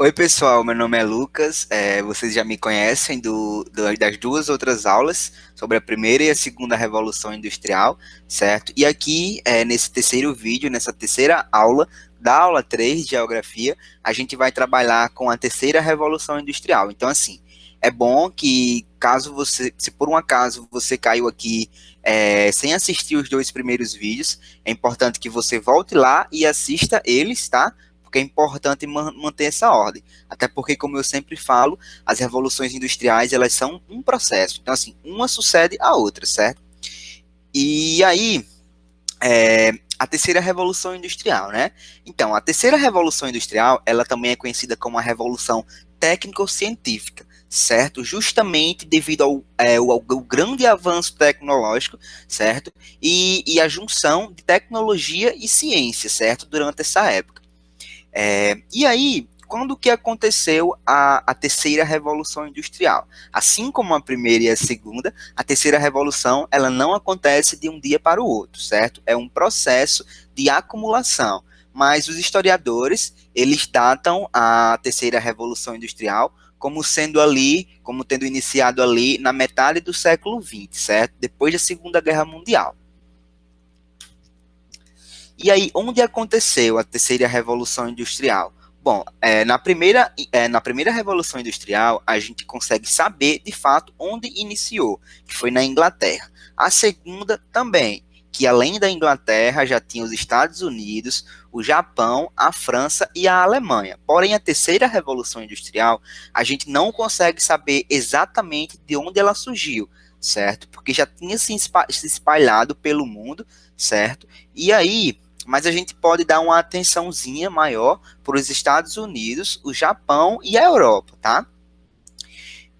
Oi, pessoal, meu nome é Lucas. Vocês já me conhecem das duas outras aulas sobre a primeira e a segunda Revolução Industrial, certo? E aqui, nesse terceiro vídeo, nessa terceira aula, da aula 3 de Geografia, a gente vai trabalhar com a terceira Revolução Industrial. Então, assim, é bom que, caso você, se por um acaso você caiu aqui sem assistir os dois primeiros vídeos, é importante que você volte lá e assista eles, tá? Porque é importante manter essa ordem. Até porque, como eu sempre falo, as revoluções industriais, elas são um processo. Então, assim, uma sucede à outra, certo? E aí, a terceira revolução industrial, né? Então, a terceira revolução industrial, ela também é conhecida como a revolução técnico-científica, certo? Justamente devido ao grande avanço tecnológico, certo? E a junção de tecnologia e ciência, certo? Durante essa época. E aí, quando que aconteceu a terceira revolução industrial? Assim como a primeira e a segunda, a terceira revolução ela não acontece de um dia para o outro, certo? É um processo de acumulação. Mas os historiadores, eles datam a terceira revolução industrial como sendo ali, como tendo iniciado ali na metade do século XX, certo? Depois da Segunda Guerra Mundial. E aí, onde aconteceu a terceira revolução industrial? Bom, na primeira revolução industrial, a gente consegue saber de fato onde iniciou, que foi na Inglaterra. A segunda também, que além da Inglaterra já tinha os Estados Unidos, o Japão, a França e a Alemanha. Porém, a terceira revolução industrial, a gente não consegue saber exatamente de onde ela surgiu, certo? Porque já tinha se espalhado pelo mundo, certo? E aí, mas a gente pode dar uma atençãozinha maior para os Estados Unidos, o Japão e a Europa, tá?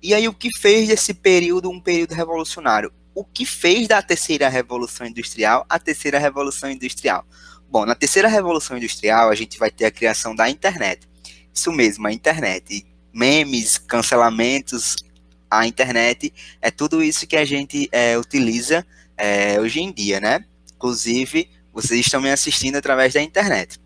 E aí o que fez desse período um período revolucionário? O que fez da terceira revolução industrial a terceira revolução industrial? Bom, na terceira revolução industrial a gente vai ter a criação da internet. Isso mesmo, a internet. Memes, cancelamentos, a internet é tudo isso que a gente utiliza hoje em dia, né? Inclusive, vocês estão me assistindo através da internet.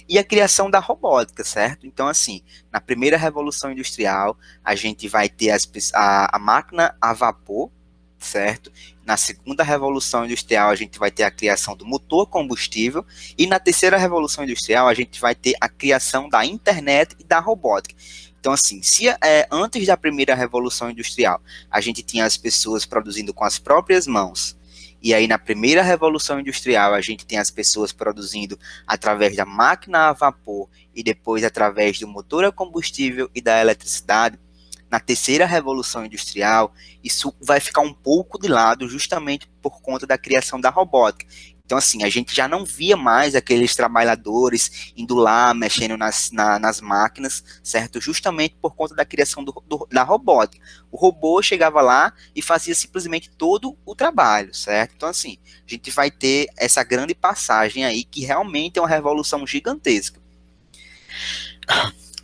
E a criação da robótica, certo? Então, assim, na primeira revolução industrial, a gente vai ter a máquina a vapor, certo? Na segunda revolução industrial, a gente vai ter a criação do motor combustível. E na terceira revolução industrial, a gente vai ter a criação da internet e da robótica. Então, assim, se antes da primeira revolução industrial, a gente tinha as pessoas produzindo com as próprias mãos, e aí, na primeira revolução industrial, a gente tem as pessoas produzindo através da máquina a vapor e depois através do motor a combustível e da eletricidade. Na terceira revolução industrial, isso vai ficar um pouco de lado justamente por conta da criação da robótica. Então, assim, a gente já não via mais aqueles trabalhadores indo lá, mexendo nas máquinas, certo? Justamente por conta da criação da robótica. O robô chegava lá e fazia simplesmente todo o trabalho, certo? Então, assim, a gente vai ter essa grande passagem aí, que realmente é uma revolução gigantesca.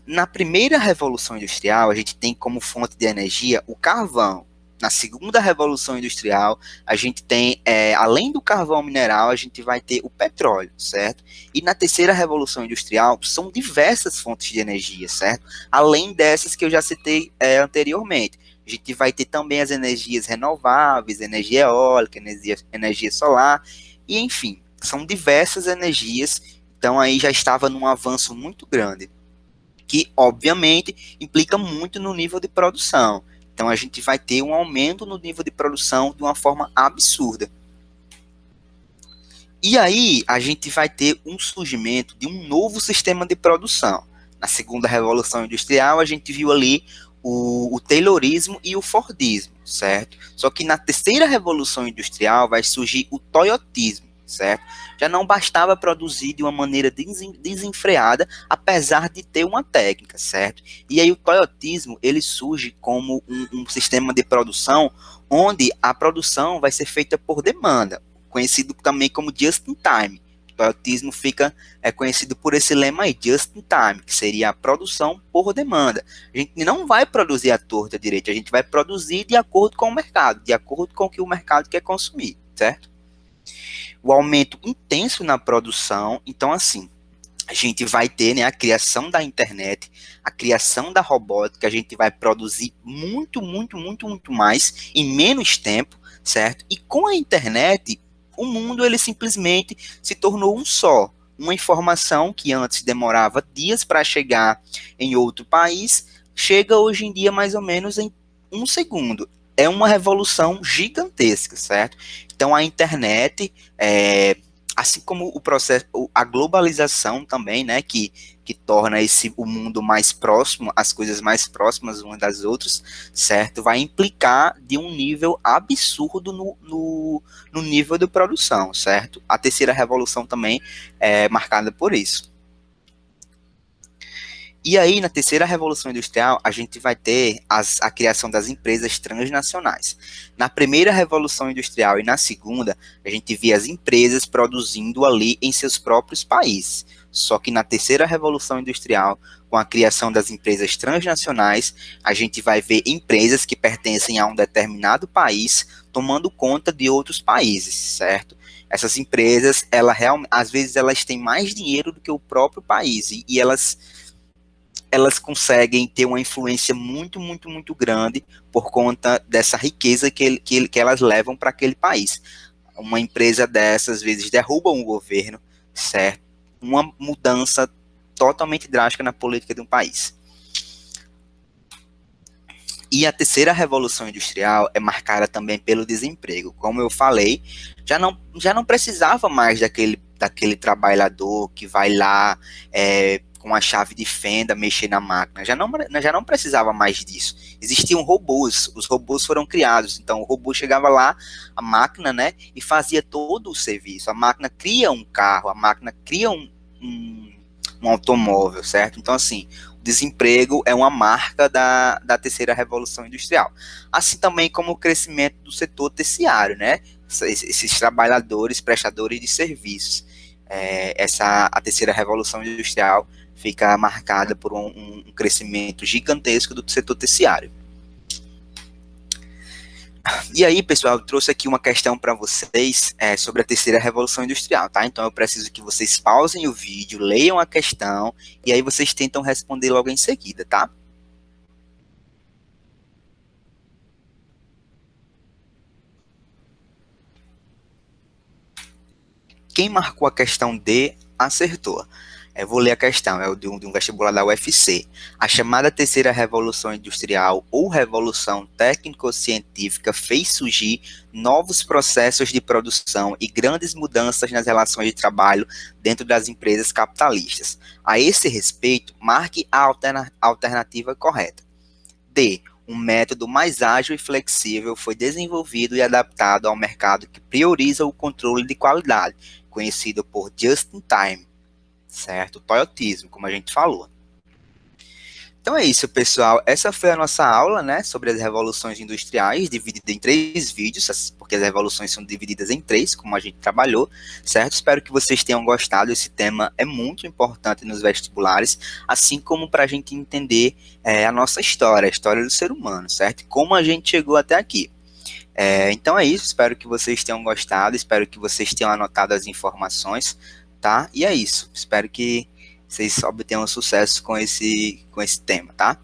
Na primeira revolução industrial, a gente tem como fonte de energia o carvão. Na segunda revolução industrial, a gente tem, além do carvão mineral, a gente vai ter o petróleo, certo? E na terceira revolução industrial, são diversas fontes de energia, certo? Além dessas que eu já citei anteriormente. A gente vai ter também as energias renováveis, energia eólica, energia solar, e enfim, são diversas energias. Então aí já estava num avanço muito grande, que obviamente implica muito no nível de produção. Então a gente vai ter um aumento no nível de produção de uma forma absurda. E aí a gente vai ter um surgimento de um novo sistema de produção. Na segunda revolução industrial a gente viu ali o Taylorismo e o Fordismo, certo? Só que na terceira revolução industrial vai surgir o Toyotismo, certo? Já não bastava produzir de uma maneira desenfreada, apesar de ter uma técnica, certo? E aí o toyotismo, ele surge como um sistema de produção onde a produção vai ser feita por demanda, conhecido também como just in time. O toyotismo fica conhecido por esse lema aí, just in time, que seria a produção por demanda. A gente não vai produzir à torta direita, a gente vai produzir de acordo com o mercado, de acordo com o que o mercado quer consumir, certo? O aumento intenso na produção. Então, assim, a gente vai ter, né, a criação da internet, a criação da robótica, a gente vai produzir muito, muito, muito, muito mais em menos tempo, certo? E com a internet, o mundo ele simplesmente se tornou um só. Uma informação que antes demorava dias para chegar em outro país, chega hoje em dia mais ou menos em um segundo. É uma revolução gigantesca, certo? Então a internet assim como o processo, a globalização também, né, que torna o mundo mais próximo, as coisas mais próximas umas das outras, certo? Vai implicar de um nível absurdo no nível de produção, certo? A terceira revolução também é marcada por isso. E aí, na terceira revolução industrial, a gente vai ter a criação das empresas transnacionais. Na primeira revolução industrial e na segunda, a gente via as empresas produzindo ali em seus próprios países. Só que na terceira revolução industrial, com a criação das empresas transnacionais, a gente vai ver empresas que pertencem a um determinado país tomando conta de outros países, certo? Essas empresas, às vezes, elas têm mais dinheiro do que o próprio país e elas conseguem ter uma influência muito, muito, muito grande por conta dessa riqueza que elas levam para aquele país. Uma empresa dessas, às vezes, derruba um governo, certo? Uma mudança totalmente drástica na política de um país. E a terceira revolução industrial é marcada também pelo desemprego. Como eu falei, já não precisava mais daquele trabalhador que vai lá com a chave de fenda mexer na máquina. Já não precisava mais disso. Existiam robôs, os robôs foram criados. Então o robô chegava lá, a máquina, né, e fazia todo o serviço. A máquina cria um carro, a máquina cria um automóvel, certo? Então, assim, o desemprego é uma marca da terceira revolução industrial. Assim também como o crescimento do setor terciário, né? Esses trabalhadores, prestadores de serviços. A terceira revolução industrial fica marcada por um crescimento gigantesco do setor terciário. E aí, pessoal, eu trouxe aqui uma questão para vocês sobre a terceira revolução industrial, tá? Então eu preciso que vocês pausem o vídeo, leiam a questão e aí vocês tentam responder logo em seguida, tá? Quem marcou a questão D acertou. Eu vou ler a questão, é de um vestibular da UFC. A chamada terceira revolução industrial ou revolução técnico-científica fez surgir novos processos de produção e grandes mudanças nas relações de trabalho dentro das empresas capitalistas. A esse respeito, marque a alternativa correta. D. Um método mais ágil e flexível foi desenvolvido e adaptado ao mercado que prioriza o controle de qualidade, conhecido por just-in-time, certo? Toyotismo, como a gente falou. Então é isso, pessoal. Essa foi a nossa aula, né, sobre as revoluções industriais, dividida em 3 vídeos, porque as revoluções são divididas em 3, como a gente trabalhou, certo? Espero que vocês tenham gostado. Esse tema é muito importante nos vestibulares, assim como para a gente entender a nossa história, a história do ser humano, certo? Como a gente chegou até aqui. Então é isso, espero que vocês tenham gostado, espero que vocês tenham anotado as informações, tá? E é isso, espero que vocês obtenham sucesso com esse tema, tá?